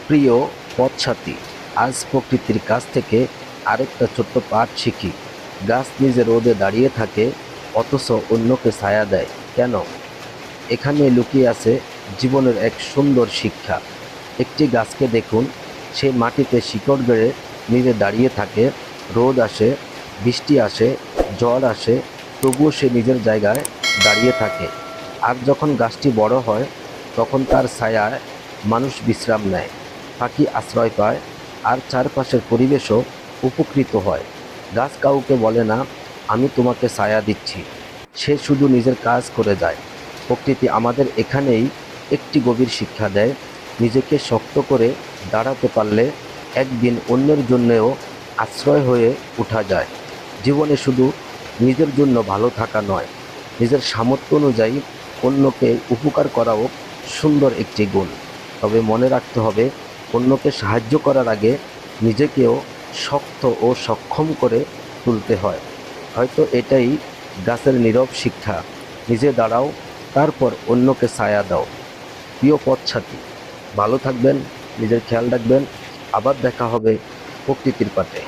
প্রিয় পথসাথী, আজ প্রকৃতির কাছ থেকে আরেকটা ছোট্ট পাঠ শিখি। গাছ নিজে রোদে দাঁড়িয়ে থাকে, অথচ অন্যকে ছায়া দেয় কেন? এখানে লুকিয়ে আছে জীবনের এক সুন্দর শিক্ষা। একটি গাছকে দেখুন, সে মাটিতে শিকড় গেড়ে নিজে দাঁড়িয়ে থাকে। রোদ আসে, বৃষ্টি আসে, ঝড় আসে, তবুও সে নিজের জায়গায় দাঁড়িয়ে থাকে। আর যখন গাছটি বড় হয়, তখন তার ছায়ায় মানুষ বিশ্রাম নেয়, পাখি আশ্রয় পায়, আর চারপাশের পরিবেশও উপকৃত হয়। গাছ কাউকে বলে না, আমি তোমাকে ছায়া দিচ্ছি। সে শুধু নিজের কাজ করে যায়। প্রকৃতি আমাদের এখানেই একটি গভীর শিক্ষা দেয়, নিজেকে শক্ত করে দাঁড়াতে পারলে একদিন অন্যের জন্যেও আশ্রয় হয়ে ওঠা যায়। জীবনে শুধু নিজের জন্য ভালো থাকা নয়, নিজের সামর্থ্য অনুযায়ী অন্যকে উপকার করাও সুন্দর একটি গুণ। তবে মনে রাখতে হবে, অন্যকে সাহায্য করার আগে নিজেকেও শক্ত ও সক্ষম করে তুলতে হয়। হয়তো এটাই গাছের নীরব শিক্ষা। নিজে দাঁড়াও, তারপর অন্যকে ছায়া দাও। প্রিয় পথসাথী, ভালো থাকবেন, নিজের খেয়াল রাখবেন। আবার দেখা হবে প্রকৃতির পাটে।